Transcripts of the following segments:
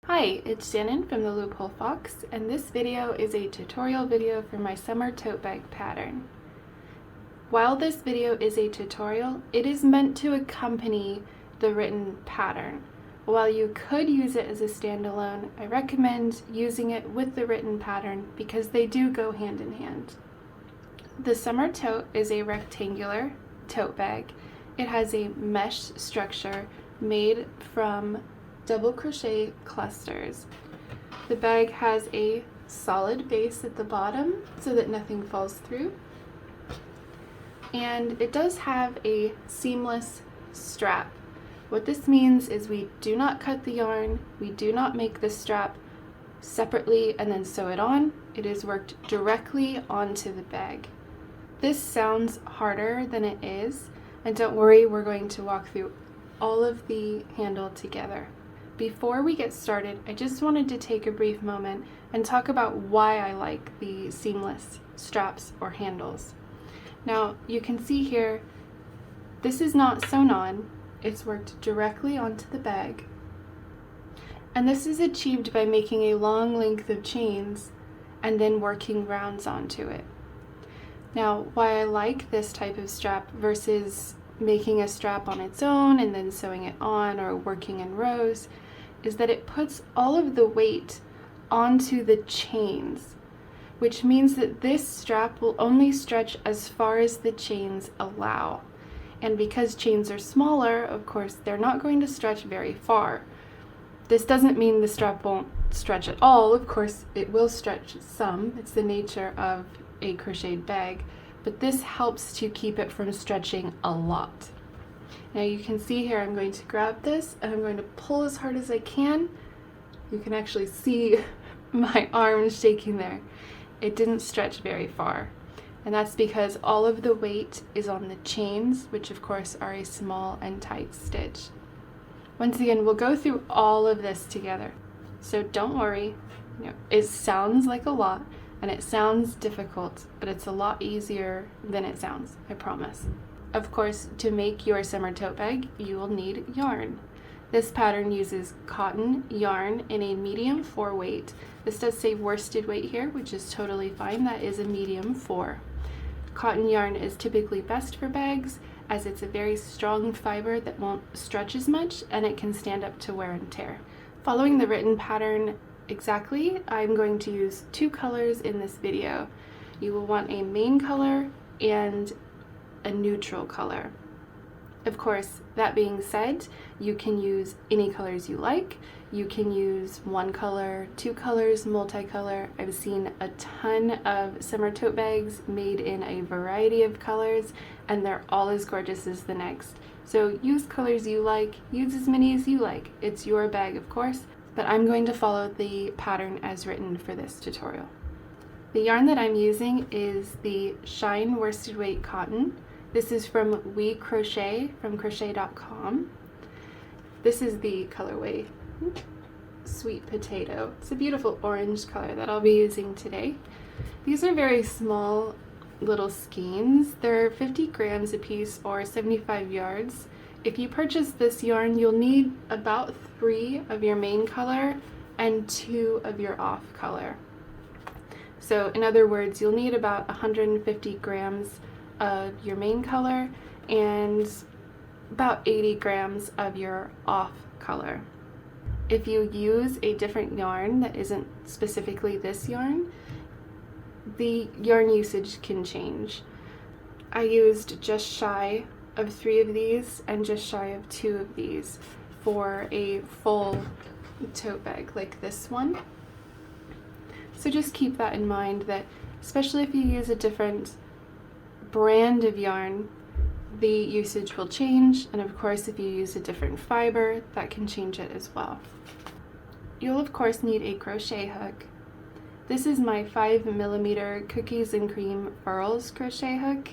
Hi, it's Shannon from the Loophole Fox, and this video is a tutorial video for my summer tote bag pattern. While this video is a tutorial, it is meant to accompany the written pattern. While you could use it as a standalone, I recommend using it with the written pattern because they do go hand in hand. The Summer Tote is a rectangular tote bag. It has a mesh structure made from double crochet clusters. The bag has a solid base at the bottom so that nothing falls through, and it does have a seamless strap. What this means is we do not cut the yarn, we do not make the strap separately and then sew it on. It is worked directly onto the bag. This sounds harder than it is, and don't worry, we're going to walk through all of the handle together. Before we get started, I just wanted to take a brief moment and talk about why I like the seamless straps or handles. Now, you can see here, this is not sewn on, it's worked directly onto the bag. And this is achieved by making a long length of chains and then working rounds onto it. Now, why I like this type of strap versus making a strap on its own and then sewing it on or working in rows is that it puts all of the weight onto the chains, which means that this strap will only stretch as far as the chains allow. And because chains are smaller, of course, they're not going to stretch very far. This doesn't mean the strap won't stretch at all. Of course, it will stretch some. It's the nature of a crocheted bag, but this helps to keep it from stretching a lot. Now you can see here I'm going to grab this and I'm going to pull as hard as I can. You can actually see my arms shaking there. It didn't stretch very far, and that's because all of the weight is on the chains, which of course are a small and tight stitch. Once again, we'll go through all of this together, so don't worry. It sounds like a lot and it sounds difficult, but it's a lot easier than it sounds, I promise. Of course, to make your summer tote bag, you will need yarn. This pattern uses cotton yarn in a medium 4 weight. This does say worsted weight here, which is totally fine. That is a medium 4. Cotton yarn is typically best for bags as it's a very strong fiber that won't stretch as much and it can stand up to wear and tear. Following the written pattern exactly, I'm going to use 2 colors in this video. You will want a main color and a neutral color. Of course, that being said, you can use any colors you like. You can use 1 color, 2 colors, multicolor. I've seen a ton of summer tote bags made in a variety of colors, and they're all as gorgeous as the next. So use colors you like, use as many as you like. It's your bag, of course, but I'm going to follow the pattern as written for this tutorial. The yarn that I'm using is the Shine Worsted Weight Cotton. This is from We Crochet from crochet.com. This is the colorway Sweet Potato. It's a beautiful orange color that I'll be using today. These are very small little skeins. They're 50 grams a piece or 75 yards. If you purchase this yarn, you'll need about 3 of your main color and 2 of your off color. So in other words, you'll need about 150 grams of your main color and about 80 grams of your off color. If you use a different yarn that isn't specifically this yarn, the yarn usage can change. I used just shy of 3 of these and just shy of 2 of these for a full tote bag like this one. So just keep that in mind, that especially if you use a different brand of yarn, the usage will change, and of course if you use a different fiber, that can change it as well. You'll of course need a crochet hook. This is my 5mm Cookies and Cream Furls crochet hook.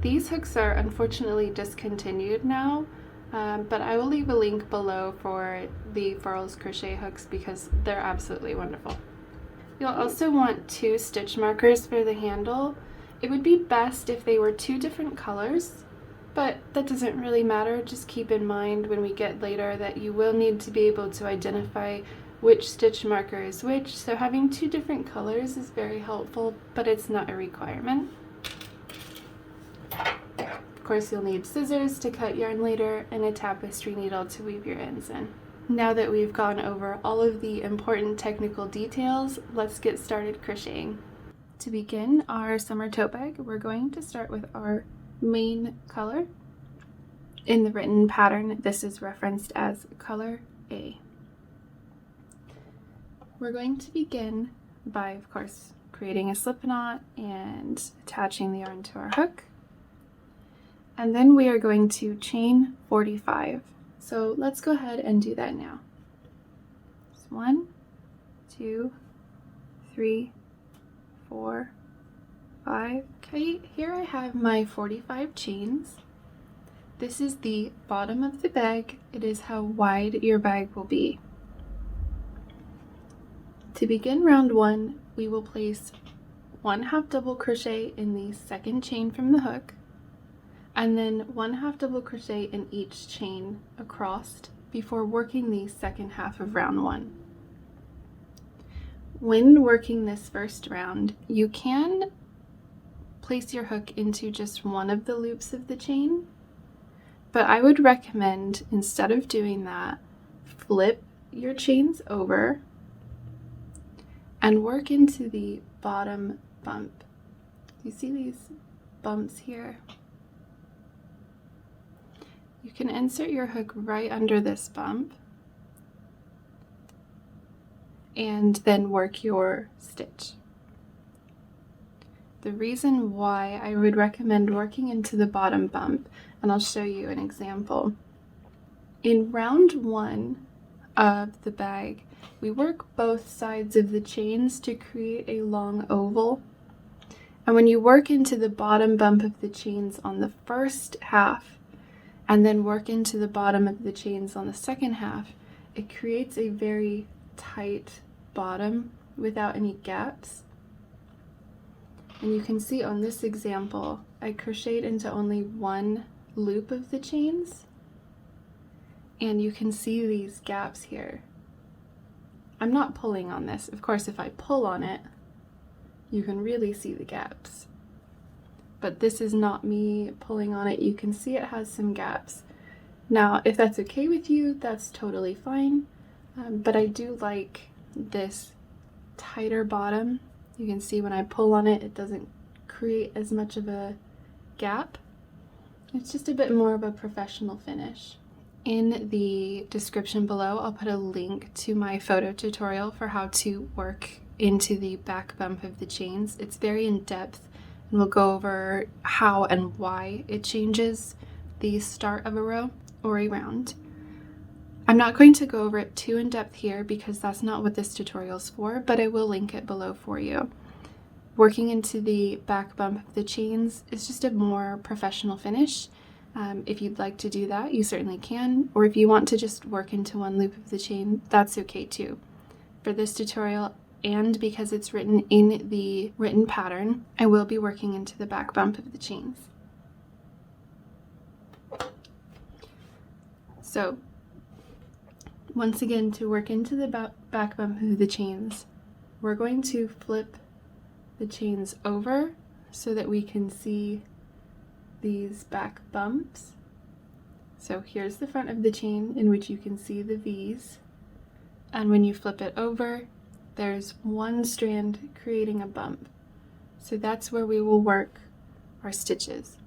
These hooks are unfortunately discontinued now, but I will leave a link below for the Furls crochet hooks because they're absolutely wonderful. You'll also want 2 stitch markers for the handle. It would be best if they were 2 different colors, but that doesn't really matter. Just keep in mind when we get later that you will need to be able to identify which stitch marker is which, so having 2 different colors is very helpful, but it's not a requirement. Of course, you'll need scissors to cut yarn later and a tapestry needle to weave your ends in. Now that we've gone over all of the important technical details, let's get started crocheting. To begin our summer tote bag, we're going to start with our main color. In the written pattern, this is referenced as color A. We're going to begin by, of course, creating a slip knot and attaching the yarn to our hook. And then we are going to chain 45. So let's go ahead and do that now. 1, 2, 3, 4, 5. Okay, here I have my 45 chains. This is the bottom of the bag. It is how wide your bag will be. To begin round 1, we will place 1/2 double crochet in the second chain from the hook, and then 1/2 double crochet in each chain across before working the second half of round 1. When working this first round, you can place your hook into just one of the loops of the chain, but I would recommend, instead of doing that, flip your chains over and work into the bottom bump. You see these bumps here? You can insert your hook right under this bump and then work your stitch. The reason why I would recommend working into the bottom bump, and I'll show you an example. In round 1 of the bag, we work both sides of the chains to create a long oval. And when you work into the bottom bump of the chains on the first half, and then work into the bottom of the chains on the second half, it creates a very tight bottom without any gaps. And you can see on this example, I crocheted into only one loop of the chains, and you can see these gaps here. I'm not pulling on this. Of course, if I pull on it, you can really see the gaps. But this is not me pulling on it. You can see it has some gaps. Now, if that's okay with you, that's totally fine. But I do like this tighter bottom. You can see when I pull on it, it doesn't create as much of a gap. It's just a bit more of a professional finish. In the description below, I'll put a link to my photo tutorial for how to work into the back bump of the chains. It's very in-depth, and we'll go over how and why it changes the start of a row or a round. I'm not going to go over it too in-depth here because that's not what this tutorial is for, but I will link it below for you. Working into the back bump of the chains is just a more professional finish. If you'd like to do that, you certainly can, or if you want to just work into one loop of the chain, that's okay too. For this tutorial, and because it's written in the written pattern, I will be working into the back bump of the chains. So, once again, to work into the back bump of the chains, we're going to flip the chains over so that we can see these back bumps. So here's the front of the chain in which you can see the V's, and when you flip it over, there's one strand creating a bump. So that's where we will work our stitches.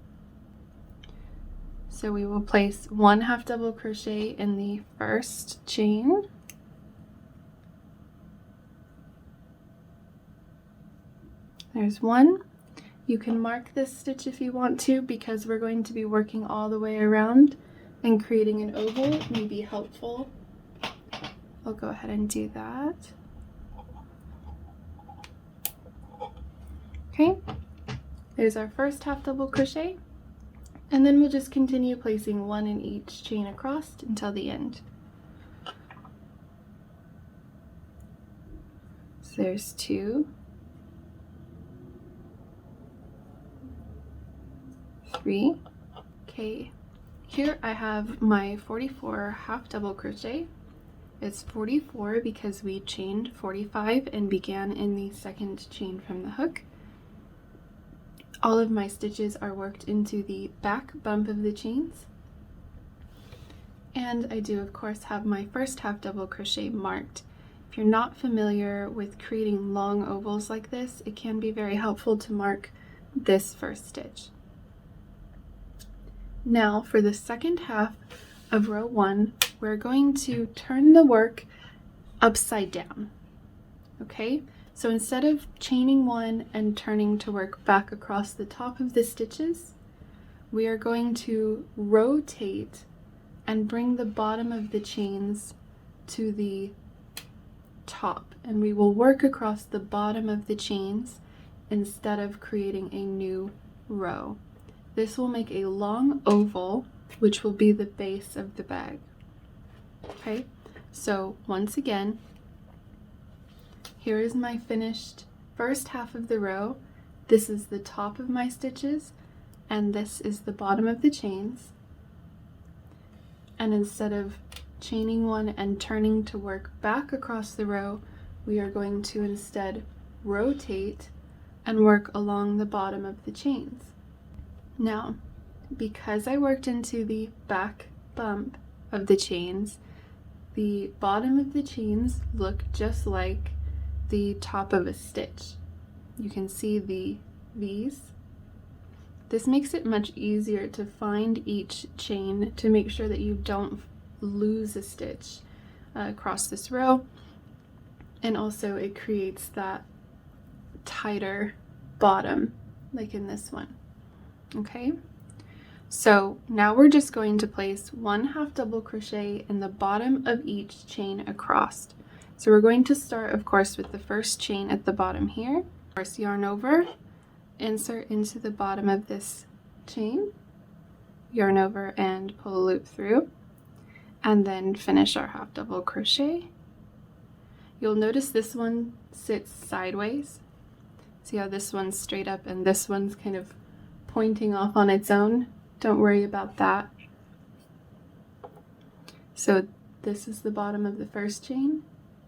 So we will place 1/2 double crochet in the first chain, there's one. You can mark this stitch if you want to, because we're going to be working all the way around, and creating an oval may be helpful. I'll go ahead and do that. Okay, there's our first 1/2 double crochet, and then we'll just continue placing one in each chain across until the end. So there's 2, 3. Okay, here I have my 44 half double crochet. It's 44 because we chained 45 and began in the second chain from the hook. All of my stitches are worked into the back bump of the chains. And I do of course have my first half double crochet marked. If you're not familiar with creating long ovals like this, it can be very helpful to mark this first stitch. Now for the second half of row 1, we're going to turn the work upside down. Okay, so instead of chaining 1 and turning to work back across the top of the stitches, we are going to rotate and bring the bottom of the chains to the top, and we will work across the bottom of the chains instead of creating a new row. This will make a long oval, which will be the base of the bag. Okay, so once again, here is my finished first half of the row. This is the top of my stitches, and this is the bottom of the chains. And instead of chaining 1 and turning to work back across the row, we are going to instead rotate and work along the bottom of the chains. Now, because I worked into the back bump of the chains, the bottom of the chains look just like the top of a stitch. You can see the V's. This makes it much easier to find each chain to make sure that you don't lose a stitch across this row, and also it creates that tighter bottom like in this one. Okay, so now we're just going to place 1 half double crochet in the bottom of each chain across. So we're going to start of course with the first chain at the bottom here. First, yarn over, insert into the bottom of this chain, yarn over and pull a loop through, and then finish our half double crochet. You'll notice this one sits sideways. See how this one's straight up and this one's kind of pointing off on its own? Don't worry about that. So this is the bottom of the first chain.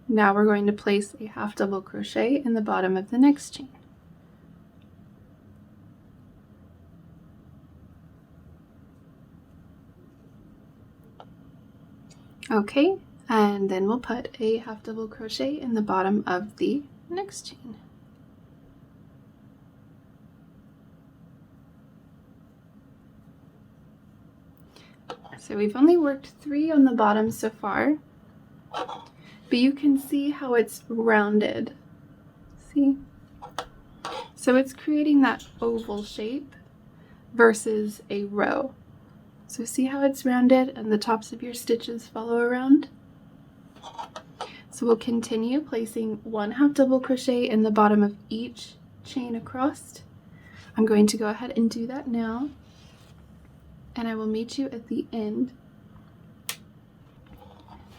Now we're going to place a half double crochet in the bottom of the next chain. Okay, and then we'll put a half double crochet in the bottom of the next chain. So we've only worked 3 on the bottom so far, but you can see how it's rounded. See? So it's creating that oval shape versus a row. So see how it's rounded and the tops of your stitches follow around? So we'll continue placing 1 half double crochet in the bottom of each chain across. I'm going to go ahead and do that now, and I will meet you at the end.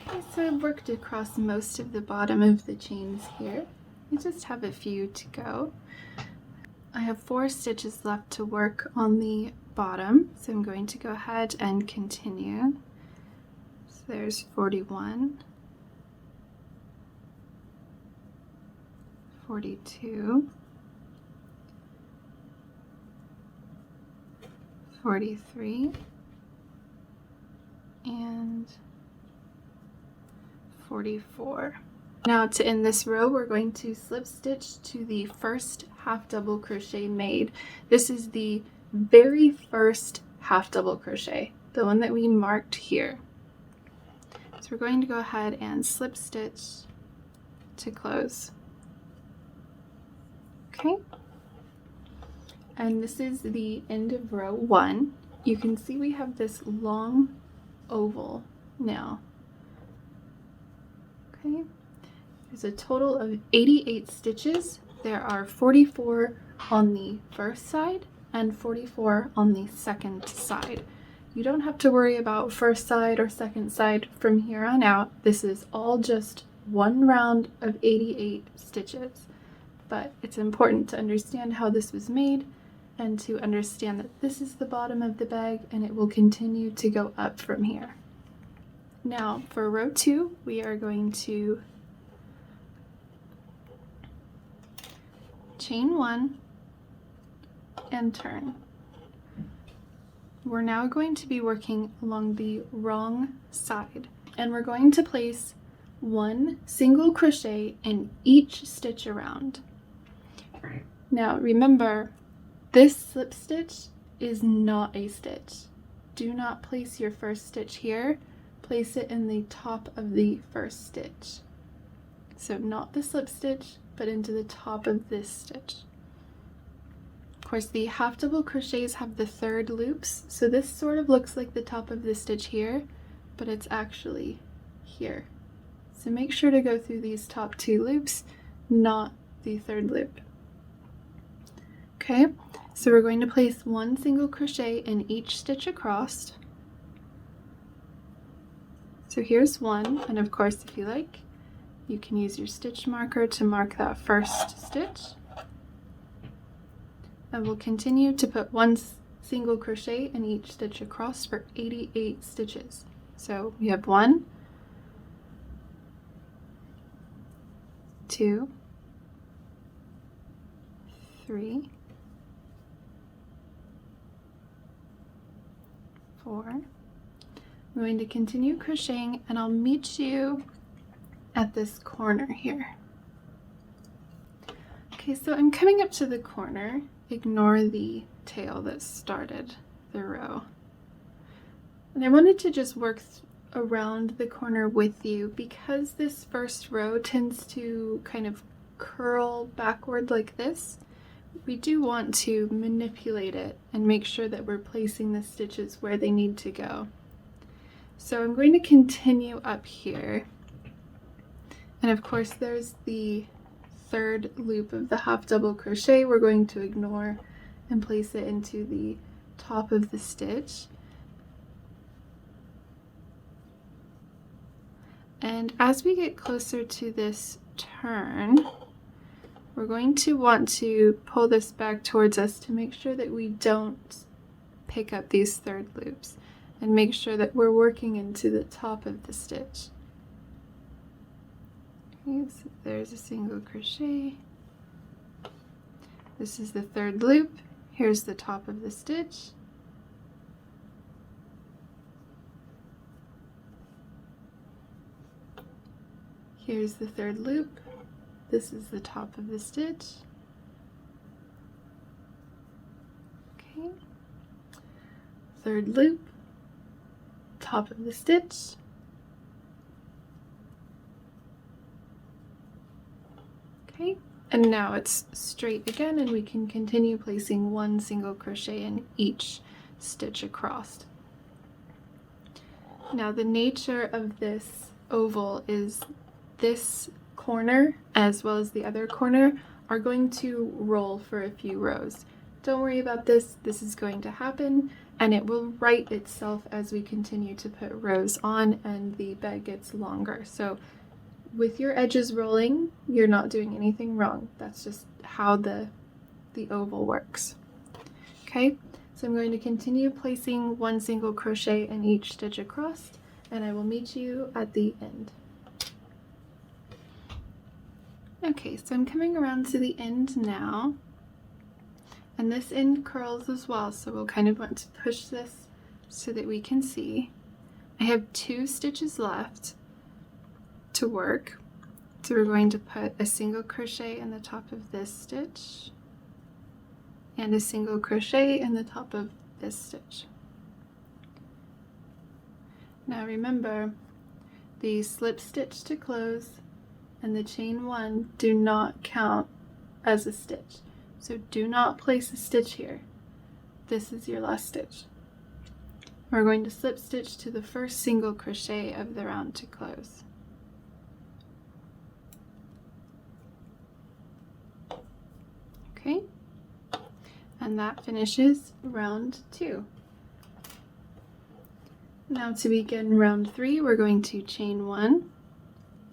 Okay, so I've worked across most of the bottom of the chains here. I just have a few to go. I have 4 stitches left to work on the bottom, so I'm going to go ahead and continue. So there's 41, 42, 43, and 44. Now to end this row, we're going to slip stitch to the first half double crochet made. This is the very first half double crochet, the one that we marked here. So we're going to go ahead and slip stitch to close. Okay, and this is the end of row 1. You can see we have this long oval now. Okay, there's a total of 88 stitches. There are 44 on the first side and 44 on the second side. You don't have to worry about first side or second side from here on out. This is all just one round of 88 stitches, but it's important to understand how this was made and to understand that this is the bottom of the bag and it will continue to go up from here. Now for row 2, we are going to chain 1 and turn. We're now going to be working along the wrong side, and we're going to place 1 single crochet in each stitch around. Now remember, this slip stitch is not a stitch. Do not place your first stitch here. Place it in the top of the first stitch. So not the slip stitch, but into the top of this stitch. Of course, the half double crochets have the 3rd loops, so this sort of looks like the top of the stitch here, but it's actually here. So make sure to go through these top 2 loops, not the 3rd loop. Okay, so we're going to place 1 single crochet in each stitch across. So here's 1, and of course, if you like, you can use your stitch marker to mark that first stitch. And we'll continue to put 1 single crochet in each stitch across for 88 stitches. So we have 1, 2, 3, 4. I'm going to continue crocheting, and I'll meet you at this corner here. Okay, so I'm coming up to the corner. Ignore the tail that started the row. And I wanted to just work around the corner with you because this first row tends to kind of curl backward like this. We do want to manipulate it and make sure that we're placing the stitches where they need to go. So I'm going to continue up here. And of course there's the 3rd loop of the half double crochet. We're going to ignore and place it into the top of the stitch. And as we get closer to this turn, we're going to want to pull this back towards us to make sure that we don't pick up these 3rd loops, and make sure that we're working into the top of the stitch. Okay, so there's a single crochet. This is the 3rd loop. Here's the top of the stitch. Here's the 3rd loop. This is the top of the stitch. Okay. 3rd loop, top of the stitch. Okay, and now it's straight again, and we can continue placing 1 single crochet in each stitch across. Now the nature of this oval is this corner as well as the other corner are going to roll for a few rows. Don't worry about this, this is going to happen, and it will right itself as we continue to put rows on and the bag gets longer. So with your edges rolling, you're not doing anything wrong. That's just how the oval works. Okay, so I'm going to continue placing 1 single crochet in each stitch across, and I will meet you at the end. Okay, so I'm coming around to the end now, and this end curls as well, so we'll kind of want to push this so that we can see. I have 2 stitches left to work, so we're going to put a single crochet in the top of this stitch and a single crochet in the top of this stitch. Now remember, the slip stitch to close and the chain 1 do not count as a stitch, so do not place a stitch here. This is your last stitch. We're going to slip stitch to the first single crochet of the round to close. Okay, and that finishes round 2. Now to begin round 3, we're going to chain 1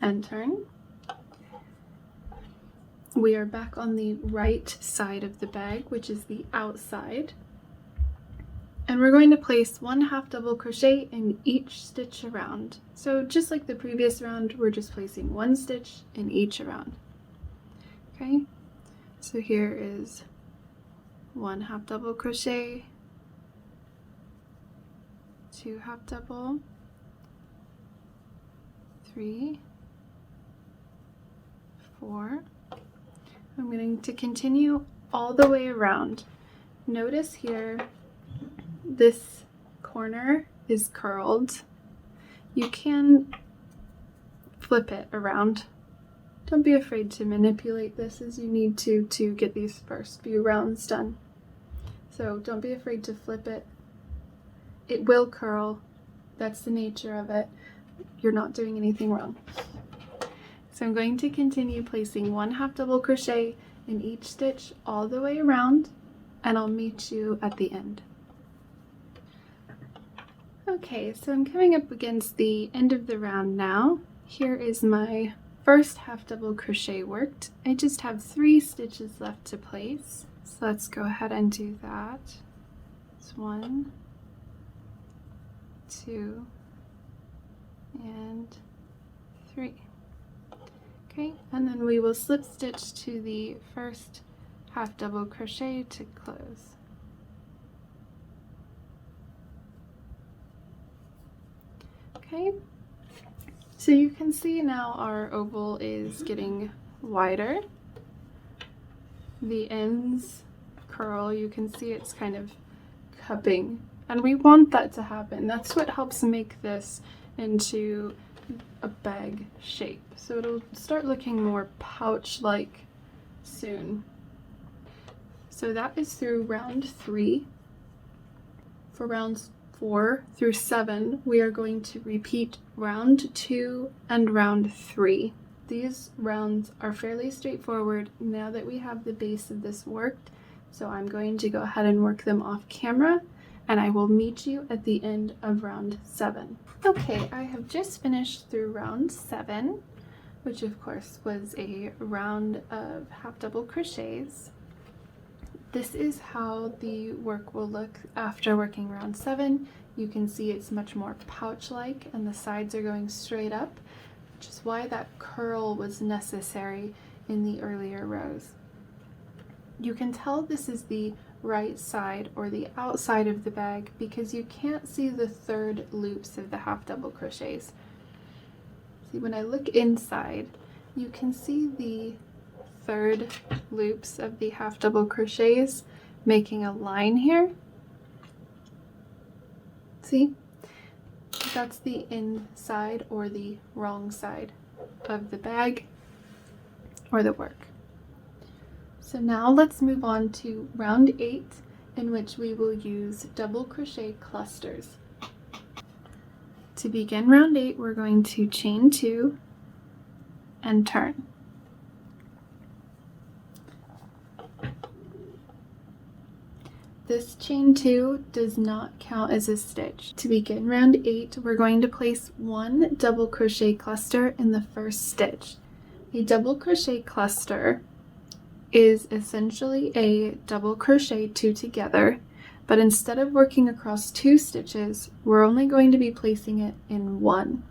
and turn. we are back on the right side of the bag, which is the outside. And we're going to place 1 half double crochet in each stitch around. So just like the previous round, we're just placing 1 stitch in each around. Okay, so here is 1 half double crochet, 2 half double, 3, 4. I'm going to continue all the way around. Notice here, this corner is curled. You can flip it around. Don't be afraid to manipulate this as you need to get these first few rounds done. So don't be afraid to flip it. It will curl. That's the nature of it. You're not doing anything wrong. So I'm going to continue placing 1 half double crochet in each stitch all the way around, and I'll meet you at the end. Okay, so I'm coming up against the end of the round now. Here is my first half double crochet worked. I just have 3 stitches left to place. So let's go ahead and do that. It's 1, 2, and 3. Okay, and then we will slip stitch to the first half double crochet to close. Okay, so you can see now our oval is getting wider. The ends curl, you can see it's kind of cupping, and we want that to happen. That's what helps make this into a bag shape. So it'll start looking more pouch-like soon. So that is through round 3. For rounds 4 through 7, we are going to repeat round 2 and round 3. These rounds are fairly straightforward now that we have the base of this worked, so I'm going to go ahead and work them off camera, and I will meet you at the end of round 7. Okay, I have just finished through round 7, which of course was a round of half double crochets. This is how the work will look after working round 7. You can see it's much more pouch-like and the sides are going straight up, which is why that curl was necessary in the earlier rows. You can tell this is the right side or the outside of the bag because you can't see the 3rd loops of the half double crochets. See, when I look inside, you can see the 3rd loops of the half double crochets making a line here. See? That's the inside or the wrong side of the bag or the work. So now let's move on to round 8, in which we will use double crochet clusters. To begin round 8, we're going to chain 2 and turn. This chain 2 does not count as a stitch. To begin round 8, we're going to place 1 double crochet cluster in the first stitch. A double crochet cluster is essentially a double crochet 2 together, but instead of working across 2 stitches, we're only going to be placing it in 1.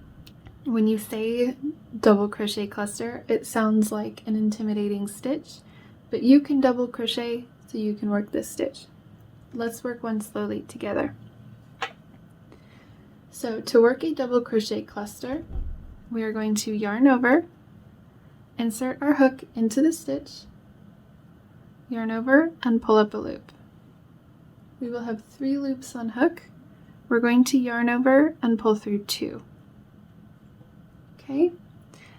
When you say double crochet cluster, it sounds like an intimidating stitch, but you can double crochet so you can work this stitch. Let's work one slowly together. So to work a double crochet cluster, we are going to yarn over, insert our hook into the stitch, yarn over, and pull up a loop. We will have 3 loops on hook. We're going to yarn over and pull through 2. Okay,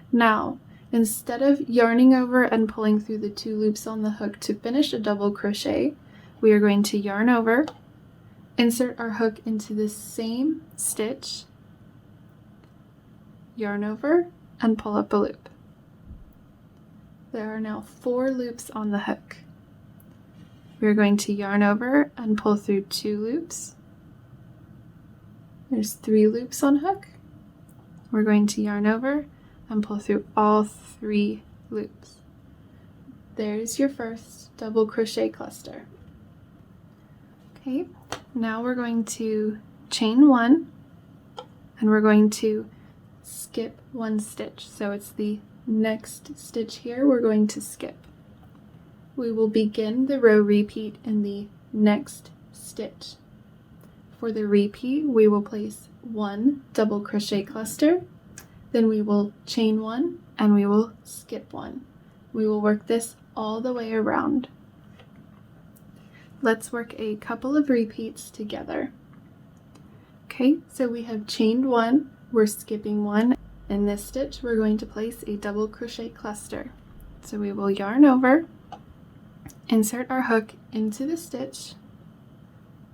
now instead of yarning over and pulling through the 2 loops on the hook to finish a double crochet, we are going to yarn over, insert our hook into the same stitch, yarn over, and pull up a loop. There are now 4 loops on the hook. We're going to yarn over and pull through 2 loops. There's 3 loops on hook. We're going to yarn over and pull through all 3 loops. there's your first double crochet cluster. Okay, now we're going to chain 1 and we're going to skip 1 stitch. So it's the next stitch here we're going to skip. We will begin the row repeat in the next stitch. For the repeat, we will place 1 double crochet cluster, then we will chain 1 and we will skip 1. We will work this all the way around. Let's work a couple of repeats together. Okay, so we have chained 1, we're skipping 1. In this stitch, we're going to place a double crochet cluster. So we will yarn over, insert our hook into the stitch,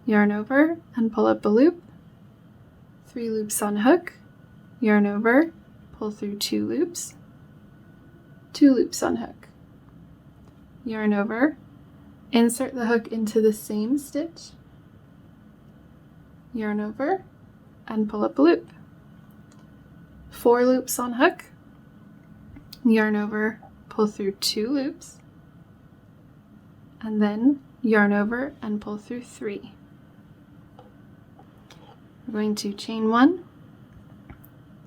yarn over and pull up a loop, 3 loops on hook, yarn over, pull through 2 loops, 2 loops on hook, yarn over, insert the hook into the same stitch, yarn over, and pull up a loop. 4 loops on hook, yarn over, pull through 2 loops, and then yarn over and pull through 3. We're going to chain 1,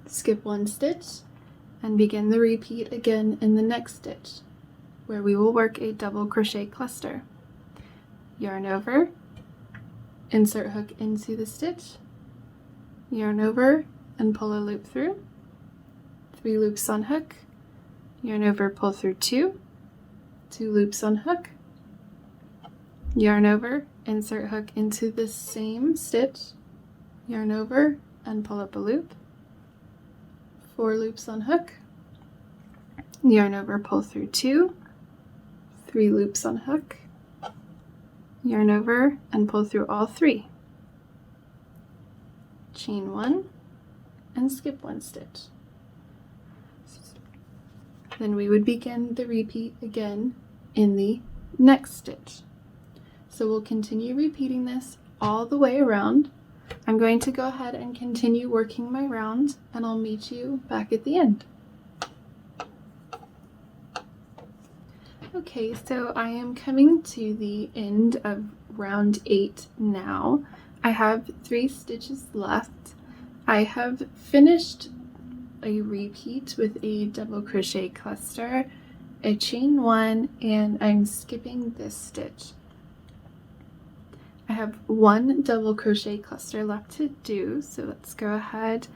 skip 1 stitch, and begin the repeat again in the next stitch, where we will work a double crochet cluster. Yarn over, insert hook into the stitch, yarn over and pull a loop through, 3 loops on hook, yarn over, pull through 2, 2 loops on hook, yarn over, insert hook into the same stitch, yarn over and pull up a loop, 4 loops on hook, yarn over, pull through 2, 3 loops on hook, yarn over and pull through all 3, chain 1 and skip 1 stitch. Then we would begin the repeat again in the next stitch. So we'll continue repeating this all the way around. I'm going to go ahead and continue working my round, and I'll meet you back at the end. Okay, so I am coming to the end of round 8 now. I have 3 stitches left. I have finished a repeat with a double crochet cluster, a chain 1, and I'm skipping this stitch. I have 1 double crochet cluster left to do, so let's go ahead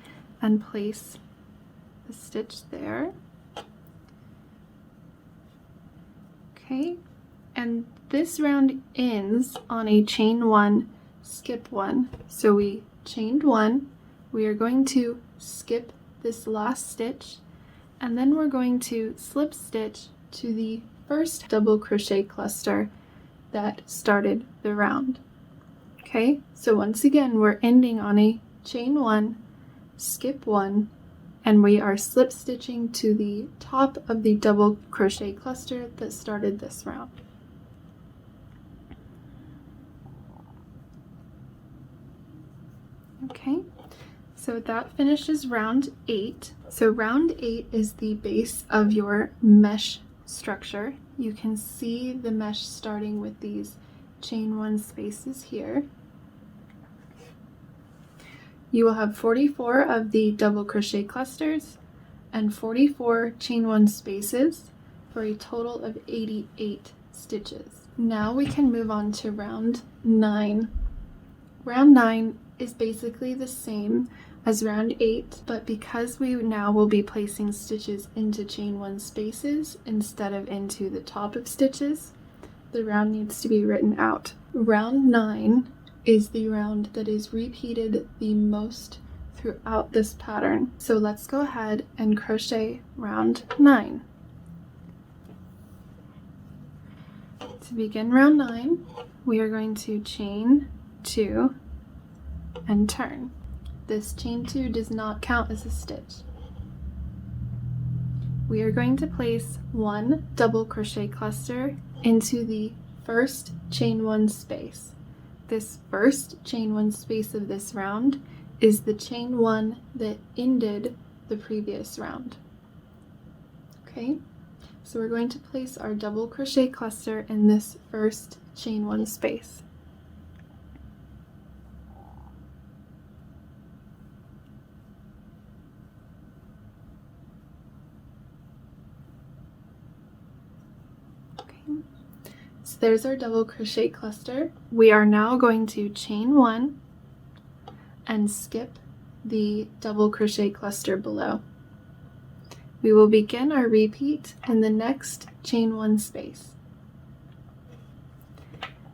and place the stitch there. Okay, and this round ends on a chain 1, skip 1. So we chained 1, we are going to skip this last stitch, and then we're going to slip stitch to the first double crochet cluster that started the round. Okay, so once again we're ending on a chain 1, skip 1, and we are slip stitching to the top of the double crochet cluster that started this round. Okay, so that finishes round 8. So round 8 is the base of your mesh structure. You can see the mesh starting with these chain 1 spaces here. You will have 44 of the double crochet clusters and 44 chain 1 spaces for a total of 88 stitches. Now we can move on to round 9. Round 9 is basically the same as round 8, but because we now will be placing stitches into chain 1 spaces instead of into the top of stitches, the round needs to be written out. Round 9 is the round that is repeated the most throughout this pattern. So let's go ahead and crochet round 9. To begin round 9, we are going to chain 2 and turn. This chain 2 does not count as a stitch. We are going to place 1 double crochet cluster into the first chain 1 space. This first chain 1 space of this round is the chain 1 that ended the previous round. Okay, So we're going to place our double crochet cluster in this first chain one space. Okay. So there's our double crochet cluster. We are now going to chain one and skip the double crochet cluster below. We will begin our repeat in the next chain one space.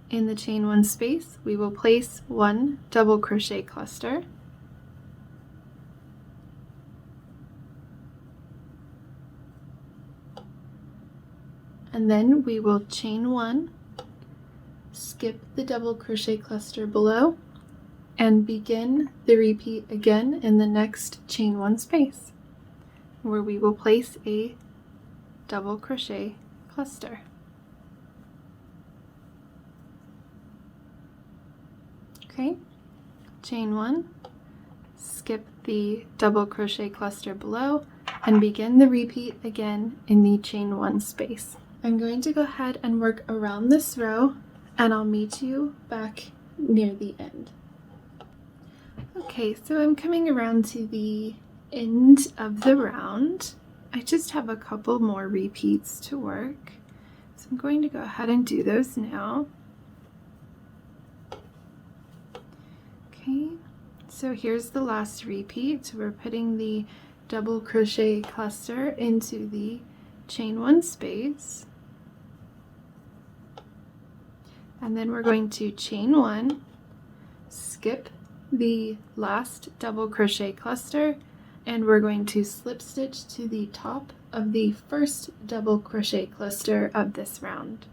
In the chain one space, we will place one double crochet cluster, and then we will chain one, skip the double crochet cluster below, and begin the repeat again in the next chain one space, where we will place a double crochet cluster. Okay, chain one, skip the double crochet cluster below, and begin the repeat again in the chain one space. I'm going to go ahead and work around this row, and I'll meet you back near the end. Okay, so I'm coming around to the end of the round. I just have a couple more repeats to work, so I'm going to go ahead and do those now. Okay, so here's the last repeat. So we're putting the double crochet cluster into the chain one space, and then we're going to chain one, skip the last double crochet cluster, and we're going to slip stitch to the top of the first double crochet cluster of this round.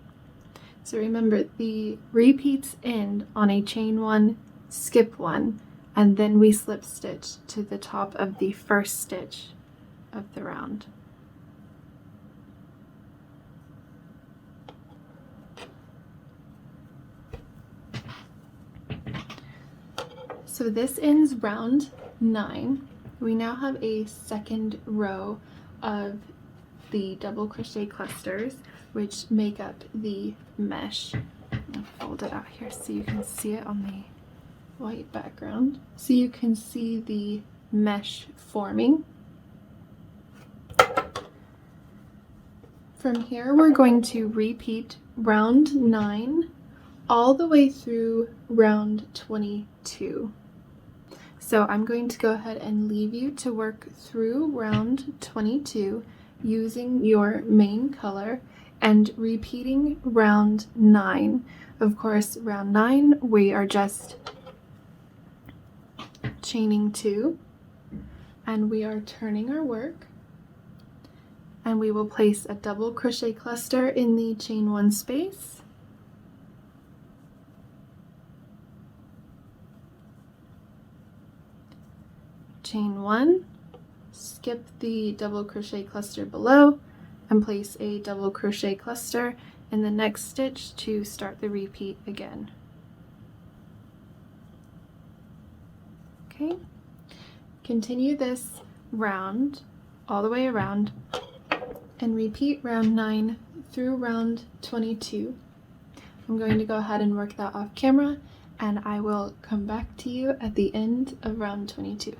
So remember, the repeats end on a chain one, skip one, and then we slip stitch to the top of the first stitch of the round. So this ends round 9. We now have a second row of the double crochet clusters, which make up the mesh. I'll fold it out here so you can see it on the white background. So you can see the mesh forming. From here, we're going to repeat round 9 all the way through round 22. So I'm going to go ahead and leave you to work through round 22 using your main color and repeating round 9. Of course, round 9 we are just chaining 2, and we are turning our work, and we will place a double crochet cluster in the chain 1 space, chain 1, skip the double crochet cluster below, and place a double crochet cluster in the next stitch to start the repeat again. Okay, continue this round all the way around and repeat round 9 through round 22. I'm going to go ahead and work that off camera, and I will come back to you at the end of round 22.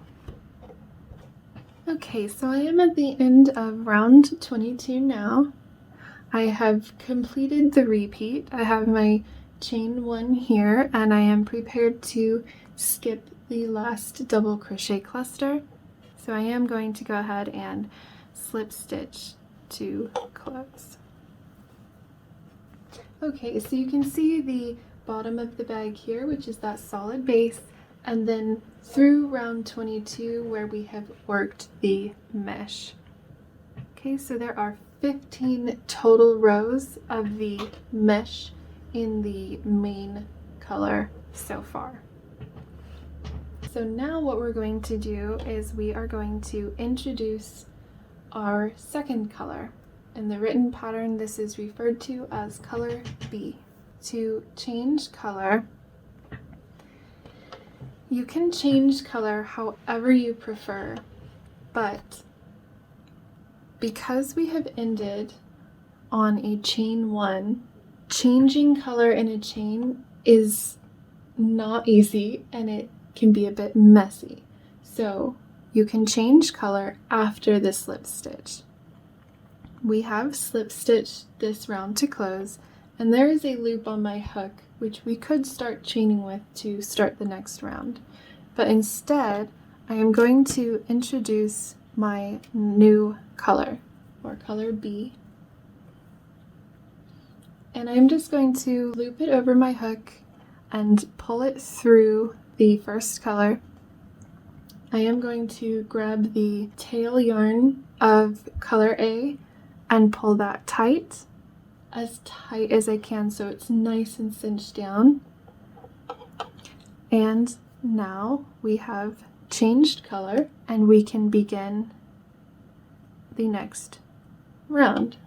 Okay, so I am at the end of round 22 now. I have completed the repeat. I have my chain 1 here, and I am prepared to skip the last double crochet cluster. So I am going to go ahead and slip stitch to close. Okay, so you can see the bottom of the bag here, which is that solid base, and then through round 22 where we have worked the mesh. Okay, so there are 15 total rows of the mesh in the main color so far. So now what we're going to do is we are going to introduce our second color. In the written pattern, this is referred to as color B. To change color, you can change color however you prefer, but because we have ended on a chain 1. Changing color in a chain is not easy and it can be a bit messy. So you can change color after the slip stitch. We have slip stitched this round to close, and there is a loop on my hook which we could start chaining with to start the next round. But instead, I am going to introduce my new color, or color B. And I'm just going to loop it over my hook and pull it through the first color. I am going to grab the tail yarn of color A and pull that tight as I can so it's nice and cinched down. And now we have changed color and we can begin the next round.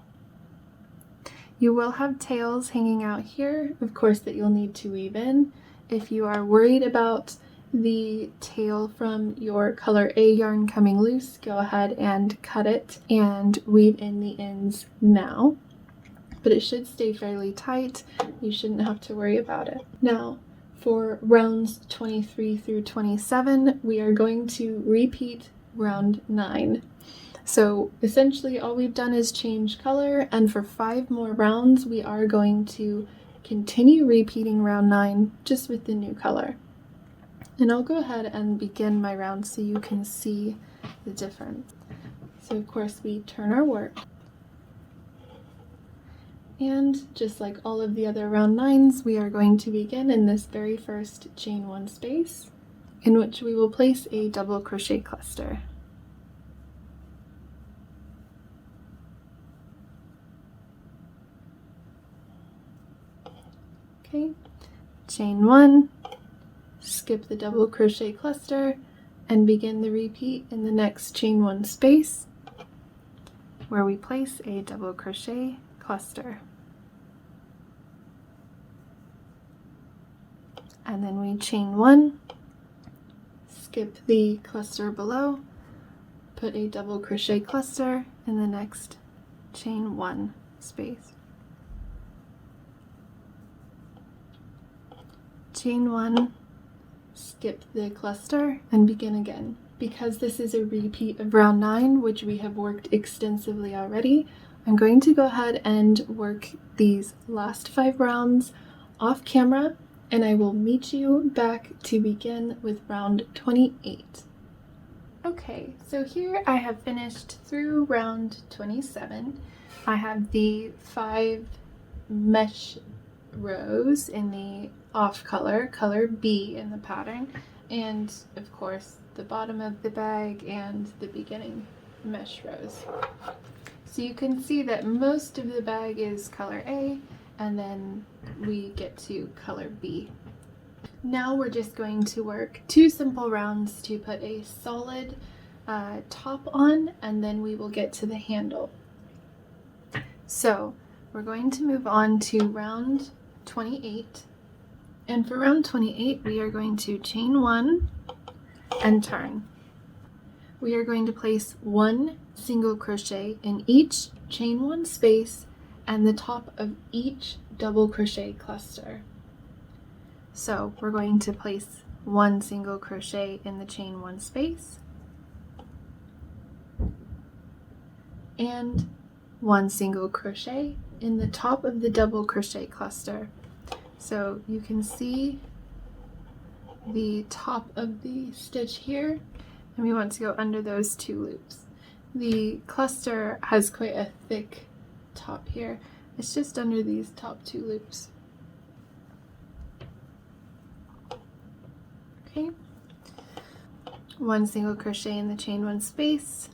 You will have tails hanging out here, of course, that you'll need to weave in. If you are worried about the tail from your color A yarn coming loose, go ahead and cut it and weave in the ends now. But it should stay fairly tight. You shouldn't have to worry about it. Now, for rounds 23 through 27, we are going to repeat round 9. So essentially all we've done is change color, and for 5 more rounds we are going to continue repeating round 9 just with the new color. And I'll go ahead and begin my round so you can see the difference. So of course we turn our work, and just like all of the other round 9s, we are going to begin in this very first chain 1 space, in which we will place a double crochet cluster. Okay, chain 1, skip the double crochet cluster, and begin the repeat in the next chain 1 space, where we place a double crochet cluster. And then we chain 1, skip the cluster below, put a double crochet cluster in the next chain 1 space. Chain 1, skip the cluster, and begin again. Because this is a repeat of round 9, which we have worked extensively already, I'm going to go ahead and work these last 5 rounds off camera, and I will meet you back to begin with round 28. Okay, so here I have finished through round 27. I have the 5 mesh rows in the off color, color B in the pattern, and of course the bottom of the bag and the beginning mesh rows. So you can see that most of the bag is color A, and then we get to color B. Now we're just going to work 2 simple rounds to put a solid top on, and then we will get to the handle. So we're going to move on to round 28, and for round 28 we are going to chain 1 and turn. We are going to place 1 single crochet in each chain 1 space and the top of each double crochet cluster. So we're going to place 1 single crochet in the chain 1 space and 1 single crochet in the top of the double crochet cluster. So you can see the top of the stitch here, and we want to go under those 2 loops. The cluster has quite a thick top here. It's just under these top 2 loops. Okay, 1 single crochet in the chain 1 space,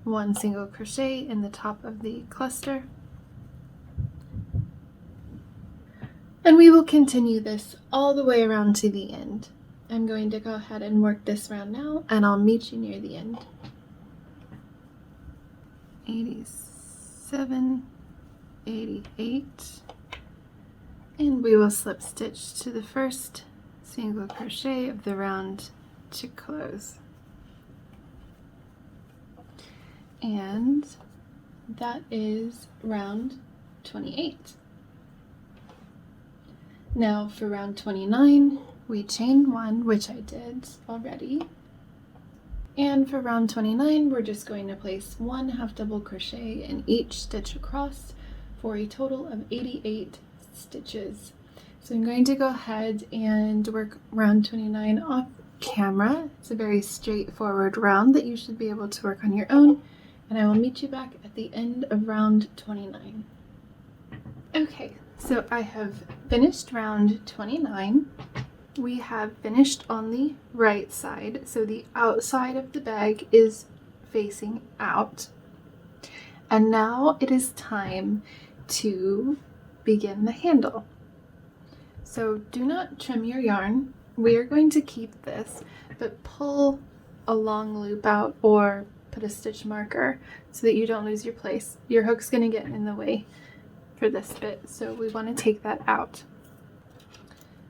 1 single crochet in the top of the cluster, and we will continue this all the way around to the end. I'm going to go ahead and work this round now, and I'll meet you near the end. 87, 88, and we will slip stitch to the first single crochet of the round to close. And that is round 28. Now for round 29, we chain 1, which I did already. And for round 29, we're just going to place 1 half double crochet in each stitch across for a total of 88 stitches. So I'm going to go ahead and work round 29 off camera. It's a very straightforward round that you should be able to work on your own, and I will meet you back at the end of round 29. Okay, so I have finished round 29. We have finished on the right side, so the outside of the bag is facing out. And now it is time to begin the handle. So do not trim your yarn. We are going to keep this, but pull a long loop out or put a stitch marker so that you don't lose your place. Your hook's going to get in the way for this bit, so we want to take that out.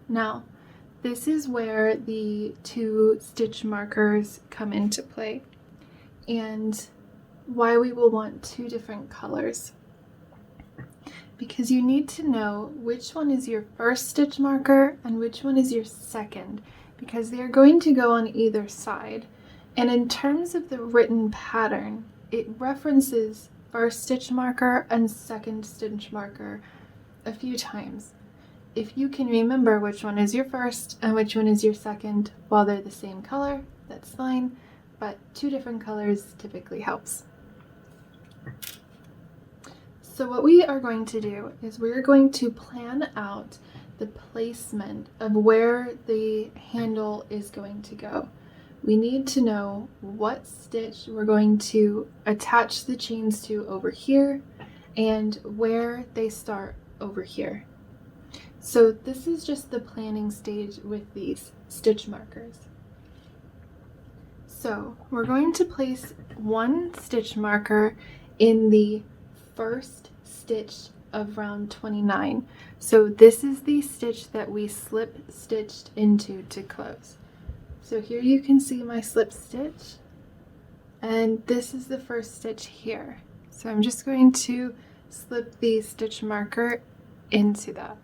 Now, this is where the 2 stitch markers come into play and why we will want 2 different colors. Because you need to know which one is your first stitch marker and which one is your second, because they are going to go on either side. And in terms of the written pattern, it references first stitch marker and second stitch marker a few times. If you can remember which one is your first and which one is your second while they're the same color, that's fine, but 2 different colors typically helps. So what we are going to do is we're going to plan out the placement of where the handle is going to go. We need to know what stitch we're going to attach the chains to over here and where they start over here. So this is just the planning stage with these stitch markers. So we're going to place 1 stitch marker in the first stitch of round 29. So this is the stitch that we slip stitched into to close. So here you can see my slip stitch, and this is the first stitch here. So I'm just going to slip the stitch marker into that.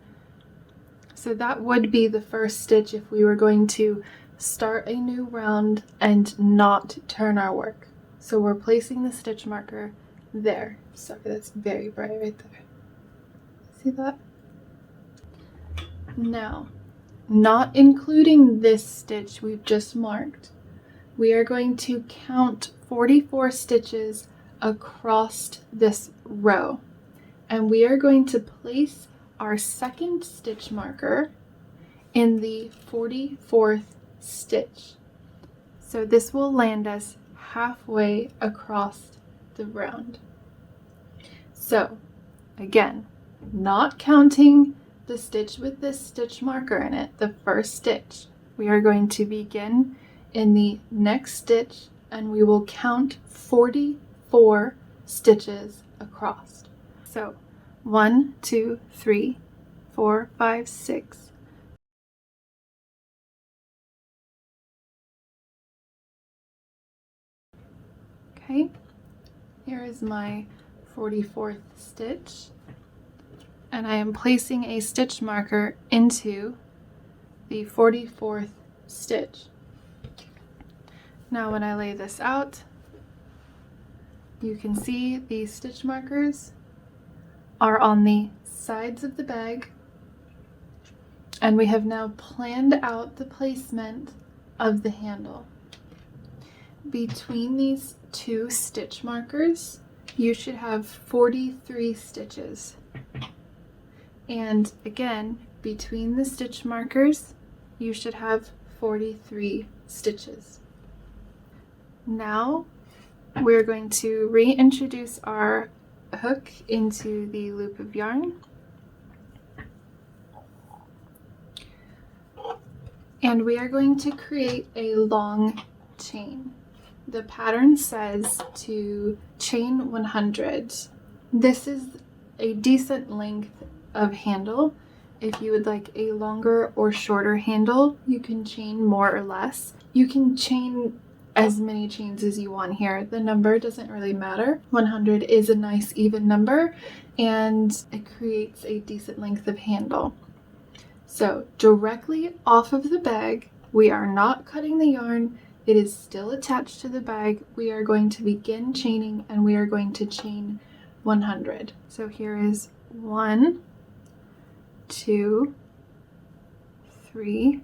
So that would be the first stitch if we were going to start a new round and not turn our work. So we're placing the stitch marker there. Sorry, that's very bright right there. See that? Now, not including this stitch we've just marked, we are going to count 44 stitches across this row. And we are going to place our second stitch marker in the 44th stitch. So this will land us halfway across the round. So again, not counting the stitch with this stitch marker in it, the first stitch, we are going to begin in the next stitch and we will count 44 stitches across. So 1, 2, 3, 4, 5, 6. Okay, here is my 44th stitch, and I am placing a stitch marker into the 44th stitch. Now when I lay this out, you can see these stitch markers are on the sides of the bag, and we have now planned out the placement of the handle. Between these 2 stitch markers, you should have 43 stitches. And again, between the stitch markers, you should have 43 stitches. Now we're going to reintroduce our hook into the loop of yarn. And we are going to create a long chain. The pattern says to chain 100. This is a decent length of handle. If you would like a longer or shorter handle, you can chain more or less. You can chain as many chains as you want here. The number doesn't really matter. 100 is a nice even number and it creates a decent length of handle. So directly off of the bag, we are not cutting the yarn. It is still attached to the bag. We are going to begin chaining and we are going to chain 100. So here is 1, 2, 3,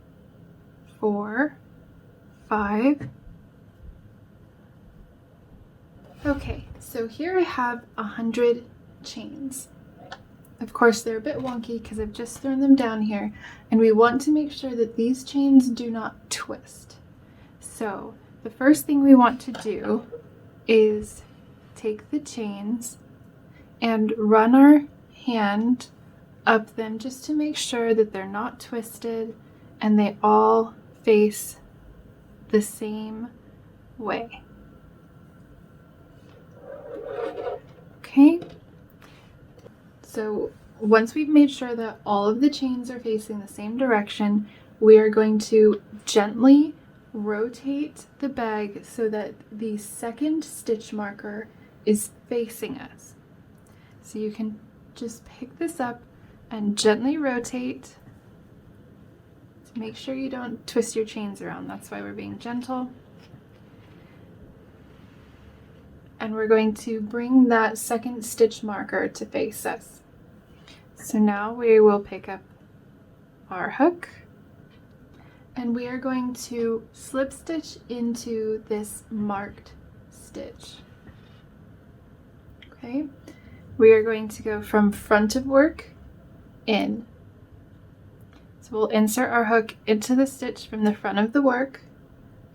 4, 5. Okay, so here I have 100 chains. Of course, they're a bit wonky because I've just thrown them down here, and we want to make sure that these chains do not twist. So the first thing we want to do is take the chains and run our hand up them just to make sure that they're not twisted and they all face the same way. Okay, so once we've made sure that all of the chains are facing the same direction, we are going to gently rotate the bag so that the second stitch marker is facing us. So you can just pick this up and gently rotate to make sure you don't twist your chains around. That's why we're being gentle. And we're going to bring that second stitch marker to face us. So now we will pick up our hook and we are going to slip stitch into this marked stitch. Okay, we are going to go from front of work in. So we'll insert our hook into the stitch from the front of the work.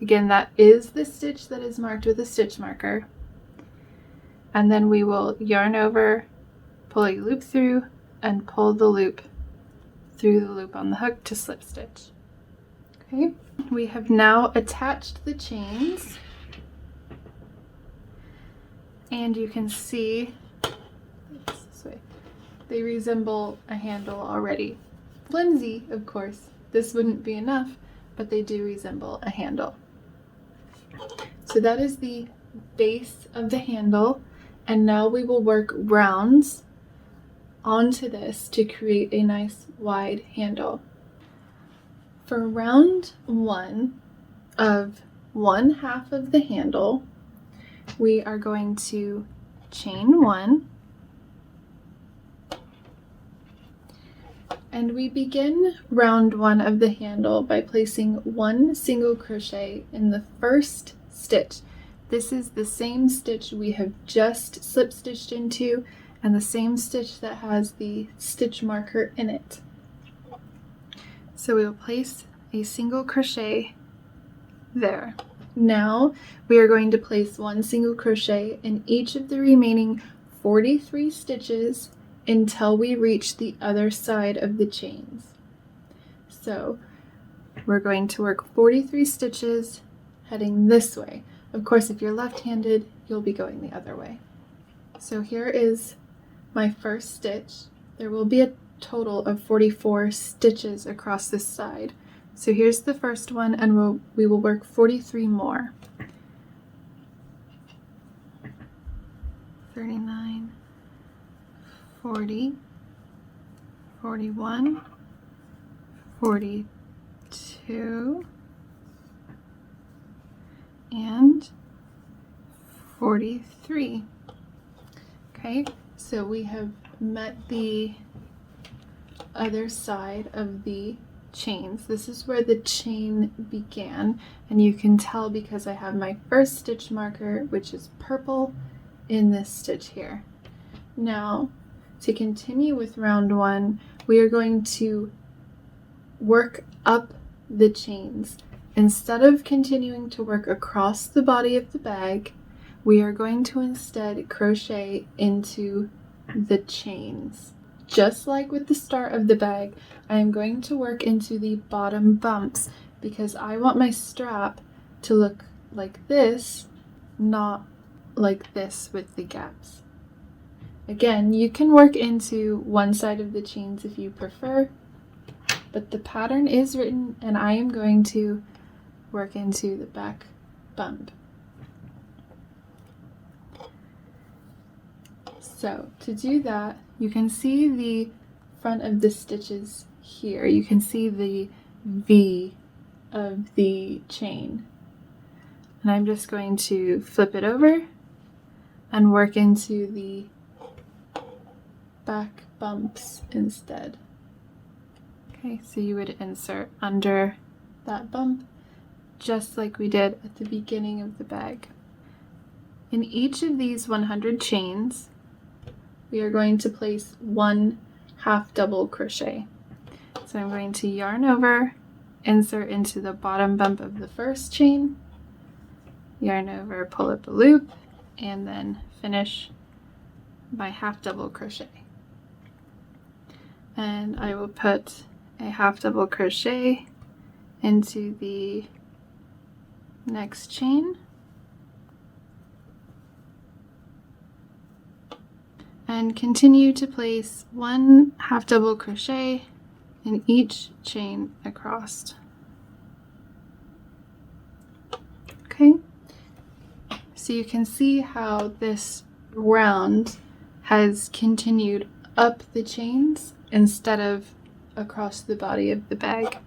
Again, that is the stitch that is marked with a stitch marker. And then we will yarn over, pull a loop through, and pull the loop through the loop on the hook to slip stitch. Okay, we have now attached the chains, and you can see this way, they resemble a handle already. Flimsy, of course, this wouldn't be enough, but they do resemble a handle. So that is the base of the handle. And now we will work rounds onto this to create a nice wide handle. For round 1 of 1/2 of the handle, we are going to chain 1, and we begin round 1 of the handle by placing 1 single crochet in the first stitch. This is the same stitch we have just slip stitched into and the same stitch that has the stitch marker in it. So we will place a single crochet there. Now we are going to place 1 single crochet in each of the remaining 43 stitches until we reach the other side of the chains. So we're going to work 43 stitches heading this way. Of course, if you're left-handed, you'll be going the other way. So here is my first stitch. There will be a total of 44 stitches across this side. So here's the first one, and we will work 43 more. 39, 40, 41, 42, and 43. Okay, so we have met the other side of the chains. This is where the chain began, and you can tell because I have my first stitch marker, which is purple, in this stitch here. Now, to continue with round 1, we are going to work up the chains. Instead of continuing to work across the body of the bag, we are going to instead crochet into the chains. Just like with the start of the bag, I am going to work into the bottom bumps because I want my strap to look like this, not like this with the gaps. Again, you can work into one side of the chains if you prefer, but the pattern is written and I am going to work into the back bump. So to do that, you can see the front of the stitches here. You can see the V of the chain. And I'm just going to flip it over and work into the back bumps instead. Okay, so you would insert under that bump just like we did at the beginning of the bag. In each of these 100 chains, we are going to place 1 half double crochet. So I'm going to yarn over, insert into the bottom bump of the first chain, yarn over, pull up a loop, and then finish my half double crochet. And I will put a half double crochet into the next chain, and continue to place 1 half double crochet in each chain across. Okay, so you can see how this round has continued up the chains instead of across the body of the bag.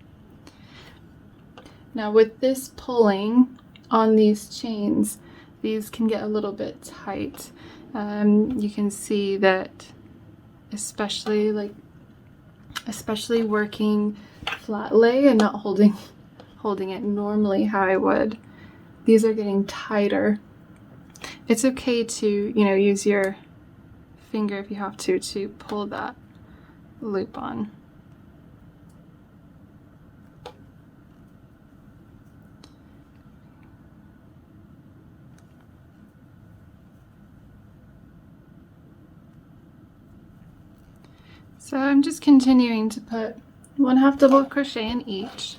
Now with this pulling on these chains, these can get a little bit tight. You can see that especially working flat lay and not holding it normally how I would, these are getting tighter. It's okay to, use your finger if you have to pull that loop on. So I'm just continuing to put 1 half double crochet in each.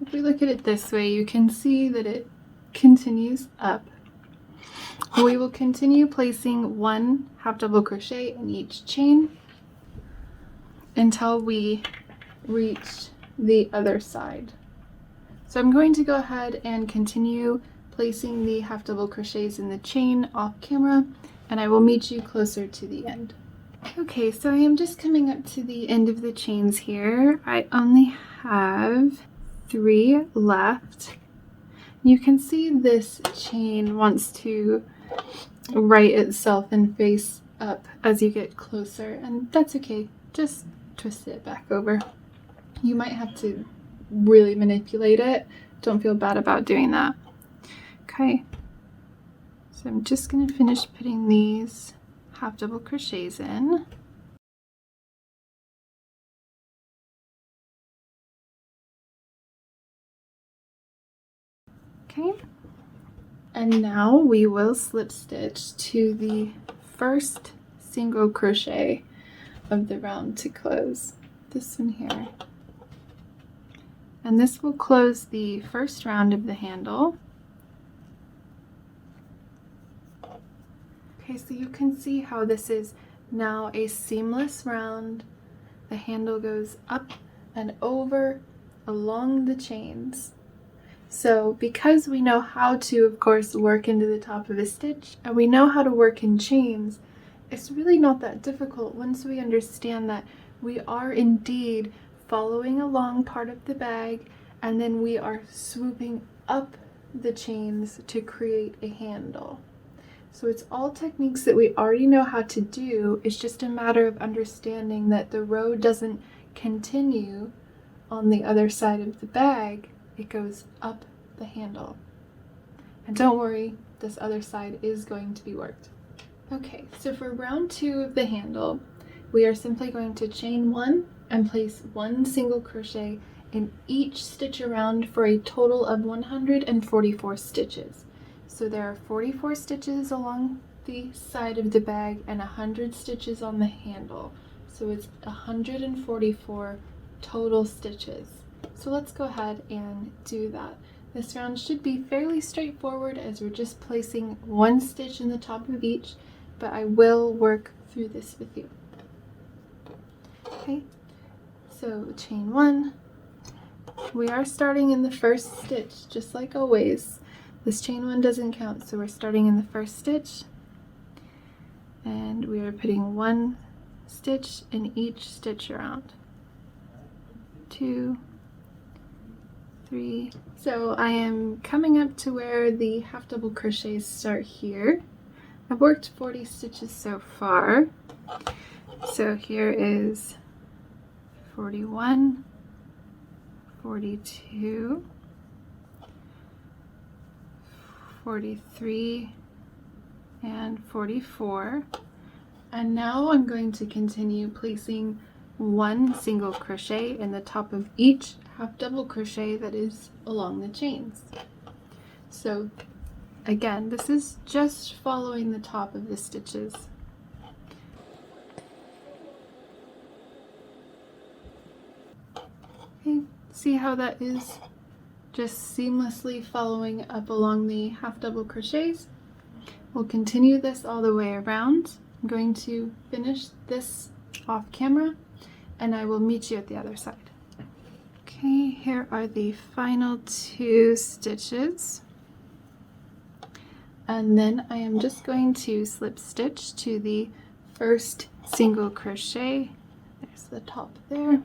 If we look at it this way, you can see that it continues up. We will continue placing 1 half double crochet in each chain until we reach the other side. So I'm going to go ahead and continue placing the half double crochets in the chain off camera, and I will meet you closer to the end. Okay, so I am just coming up to the end of the chains here. I only have 3 left. You can see this chain wants to right itself and face up as you get closer, and that's okay. Just twist it back over. You might have to really manipulate it. Don't feel bad about doing that. Okay, so I'm just going to finish putting these half double crochets in. Okay, and now we will slip stitch to the first single crochet of the round to close, this one here, and this will close the first round of the handle. Okay, so you can see how this is now a seamless round. The handle goes up and over along the chains. So because we know how to, of course, work into the top of a stitch, and we know how to work in chains, it's really not that difficult once we understand that we are indeed following along part of the bag, and then we are swooping up the chains to create a handle. So it's all techniques that we already know how to do. It's just a matter of understanding that the row doesn't continue on the other side of the bag. It goes up the handle. And don't worry, this other side is going to be worked. Okay, so for round 2 of the handle, we are simply going to chain 1 and place 1 single crochet in each stitch around for a total of 144 stitches. So there are 44 stitches along the side of the bag and 100 stitches on the handle. So it's 144 total stitches. So let's go ahead and do that. This round should be fairly straightforward as we're just placing 1 stitch in the top of each, but I will work through this with you. Okay, so chain 1. We are starting in the first stitch, just like always. This chain one doesn't count, so we're starting in the first stitch, and we are putting 1 stitch in each stitch around. 2, 3. So I am coming up to where the half double crochets start here. I've worked 40 stitches so far. So here is 41, 42, 43, and 44. And now I'm going to continue placing 1 single crochet in the top of each half double crochet that is along the chains. So again, this is just following the top of the stitches. Okay, see how that is just seamlessly following up along the half double crochets? We'll continue this all the way around. I'm going to finish this off camera and I will meet you at the other side. Okay, here are the final 2 stitches. And then I am just going to slip stitch to the first single crochet. There's the top there,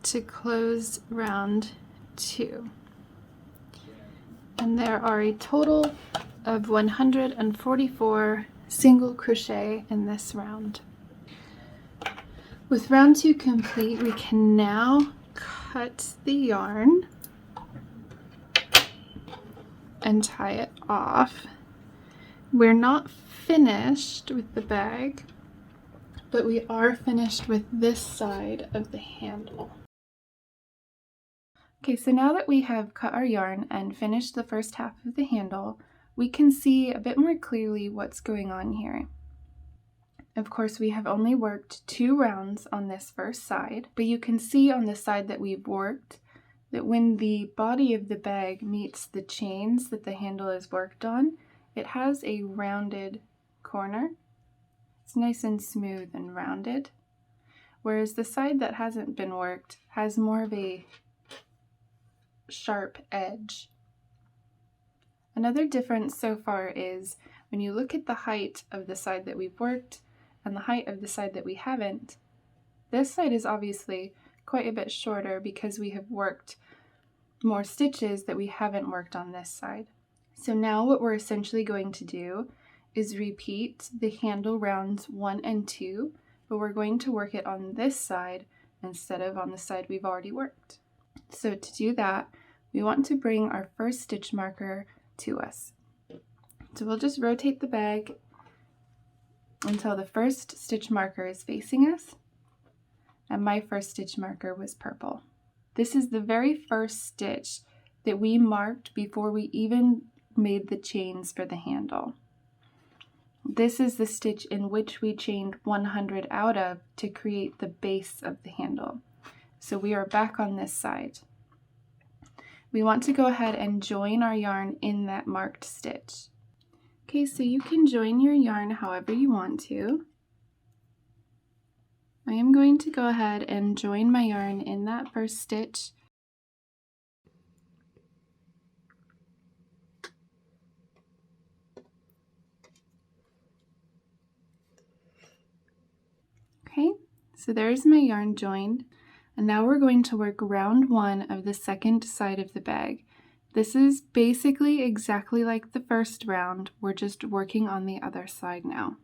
to close round 2. And there are a total of 144 single crochet in this round. With round 2 complete, we can now cut the yarn and tie it off. We're not finished with the bag, but we are finished with this side of the handle. Okay, so now that we have cut our yarn and finished the first half of the handle, we can see a bit more clearly what's going on here. Of course, we have only worked 2 rounds on this first side, but you can see on the side that we've worked that when the body of the bag meets the chains that the handle is worked on, it has a rounded corner. It's nice and smooth and rounded, whereas the side that hasn't been worked has more of a sharp edge. Another difference so far is when you look at the height of the side that we've worked and the height of the side that we haven't, this side is obviously quite a bit shorter because we have worked more stitches that we haven't worked on this side. So now what we're essentially going to do is repeat the handle rounds 1 and 2, but we're going to work it on this side instead of on the side we've already worked. So to do that, we want to bring our first stitch marker to us. So we'll just rotate the bag until the first stitch marker is facing us, and my first stitch marker was purple. This is the very first stitch that we marked before we even made the chains for the handle. This is the stitch in which we chained 100 out of to create the base of the handle. So we are back on this side. We want to go ahead and join our yarn in that marked stitch. Okay, so you can join your yarn however you want to. I am going to go ahead and join my yarn in that first stitch. Okay, so there's my yarn joined, and now we're going to work round 1 of the second side of the bag. This is basically exactly like the first round, we're just working on the other side now.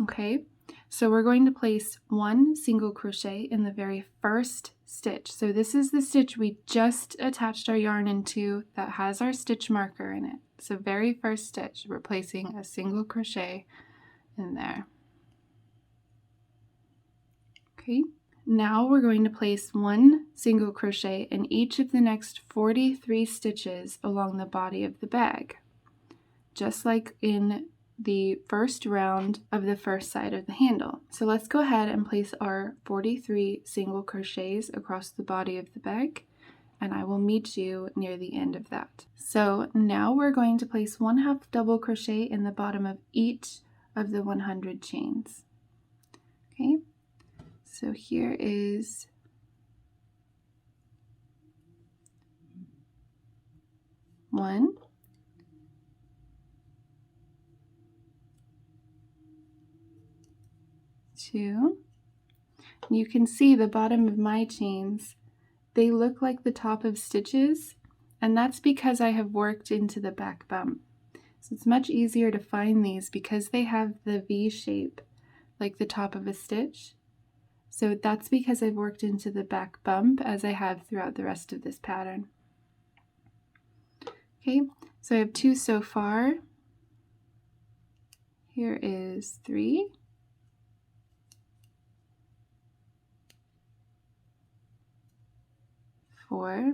Okay, so we're going to place 1 single crochet in the very first stitch. So this is the stitch we just attached our yarn into that has our stitch marker in it. So very first stitch, we're placing a single crochet in there. Okay, now we're going to place 1 single crochet in each of the next 43 stitches along the body of the bag, just like in the first round of the first side of the handle. So let's go ahead and place our 43 single crochets across the body of the bag, and I will meet you near the end of that. So now we're going to place 1/2 double crochet in the bottom of each of the 100 chains. Okay, so here is 1, 2. You can see the bottom of my chains, they look like the top of stitches, and that's because I have worked into the back bump. So it's much easier to find these because they have the V shape like the top of a stitch. So that's because I've worked into the back bump as I have throughout the rest of this pattern. Okay, so I have 2 so far. Here is 3. 4.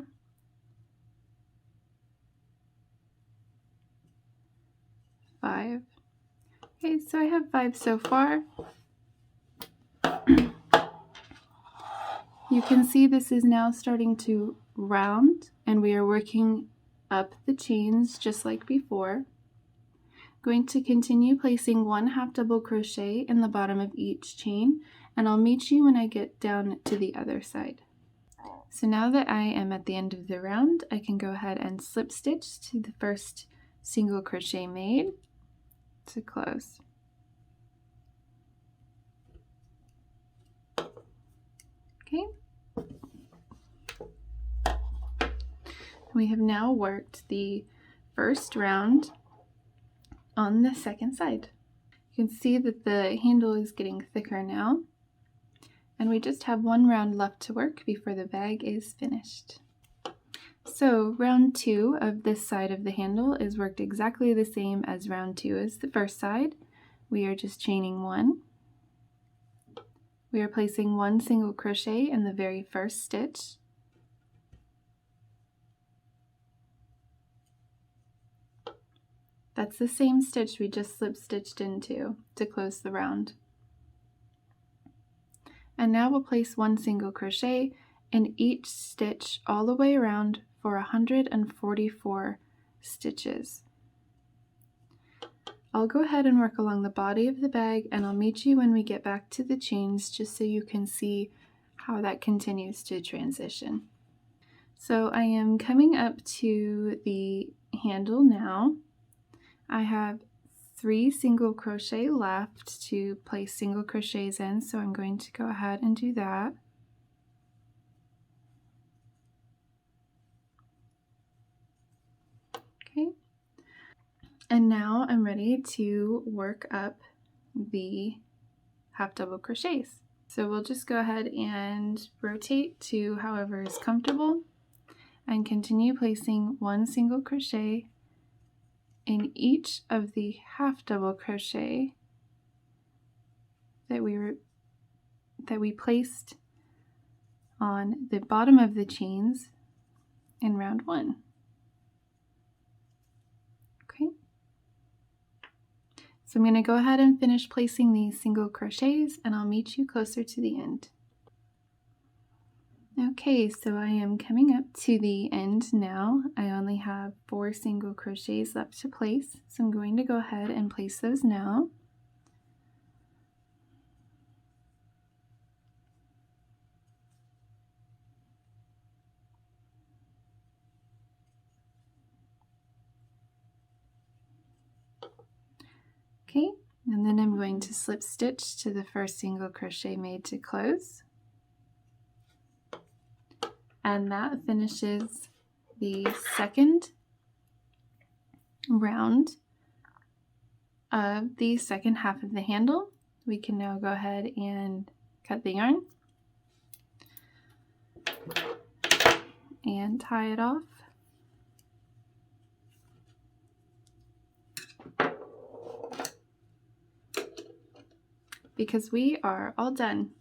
5. Okay, so I have 5 so far. You can see this is now starting to round, and we are working up the chains just like before. Going to continue placing 1 half double crochet in the bottom of each chain, and I'll meet you when I get down to the other side. So now that I am at the end of the round, I can go ahead and slip stitch to the first single crochet made to close. Okay. We have now worked the first round on the second side. You can see that the handle is getting thicker now, and we just have 1 round left to work before the bag is finished. So round 2 of this side of the handle is worked exactly the same as round 2 as the first side. We are just chaining 1. We are placing 1 single crochet in the very first stitch. That's the same stitch we just slip stitched into to close the round. And now we'll place 1 single crochet in each stitch all the way around for 144 stitches. I'll go ahead and work along the body of the bag, and I'll meet you when we get back to the chains just so you can see how that continues to transition. So I am coming up to the handle now. I have 3 single crochet left to place single crochets in, so I'm going to go ahead and do that. Okay, and now I'm ready to work up the half double crochets. So we'll just go ahead and rotate to however is comfortable and continue placing 1 single crochet in each of the half double crochet that we placed on the bottom of the chains in round 1. Okay, so I'm going to go ahead and finish placing these single crochets, and I'll meet you closer to the end. Okay, so I am coming up to the end now. I only have 4 single crochets left to place, so I'm going to go ahead and place those now. Okay, and then I'm going to slip stitch to the first single crochet made to close. And that finishes the second round of the second half of the handle. We can now go ahead and cut the yarn and tie it off. Because we are all done.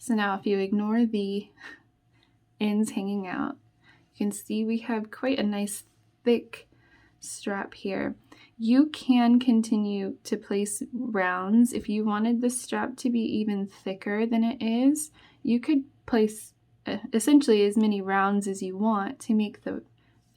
So now if you ignore the ends hanging out, you can see we have quite a nice thick strap here. You can continue to place rounds. If you wanted the strap to be even thicker than it is, you could place essentially as many rounds as you want to make the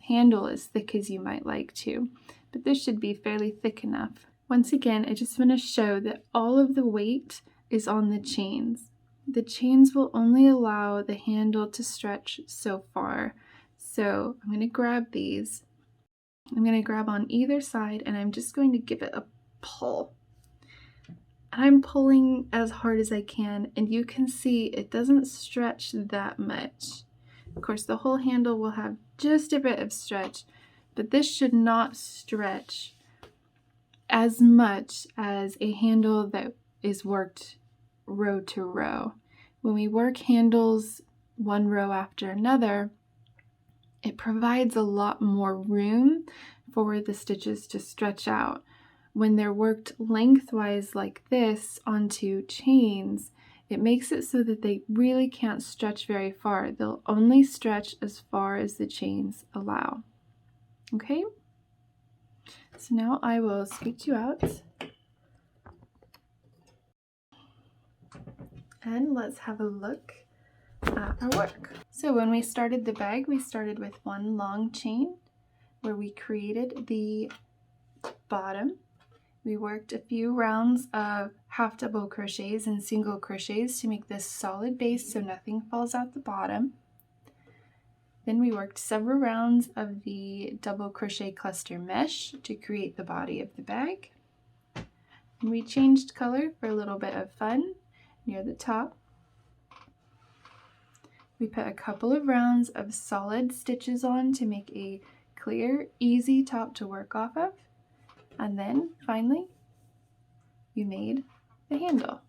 handle as thick as you might like to. But this should be fairly thick enough. Once again, I just want to show that all of the weight is on the chains. The chains will only allow the handle to stretch so far. So I'm going to grab these. I'm going to grab on either side and I'm just going to give it a pull. And I'm pulling as hard as I can, and you can see it doesn't stretch that much. Of course, the whole handle will have just a bit of stretch, but this should not stretch as much as a handle that is worked row to row. When we work handles one row after another, it provides a lot more room for the stitches to stretch out. When they're worked lengthwise like this onto chains, it makes it so that they really can't stretch very far. They'll only stretch as far as the chains allow. Okay? So now I will scoot you out. And let's have a look at our work. So when we started the bag, we started with one long chain where we created the bottom. We worked a few rounds of half double crochets and single crochets to make this solid base so nothing falls out the bottom. Then we worked several rounds of the double crochet cluster mesh to create the body of the bag. And we changed color for a little bit of fun near the top. We put a couple of rounds of solid stitches on to make a clear, easy top to work off of. And then finally, we made the handle.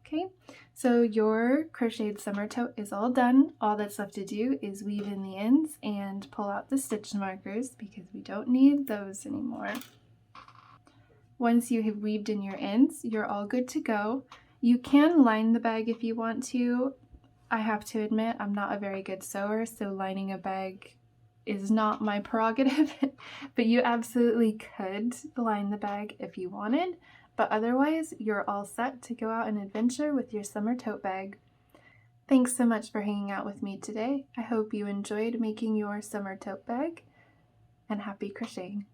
Okay, so your crocheted summer tote is all done. All that's left to do is weave in the ends and pull out the stitch markers because we don't need those anymore. Once you have weaved in your ends, you're all good to go. You can line the bag if you want to. I have to admit, I'm not a very good sewer, so lining a bag is not my prerogative, but you absolutely could line the bag if you wanted. But otherwise, you're all set to go out and adventure with your summer tote bag. Thanks so much for hanging out with me today. I hope you enjoyed making your summer tote bag, and happy crocheting.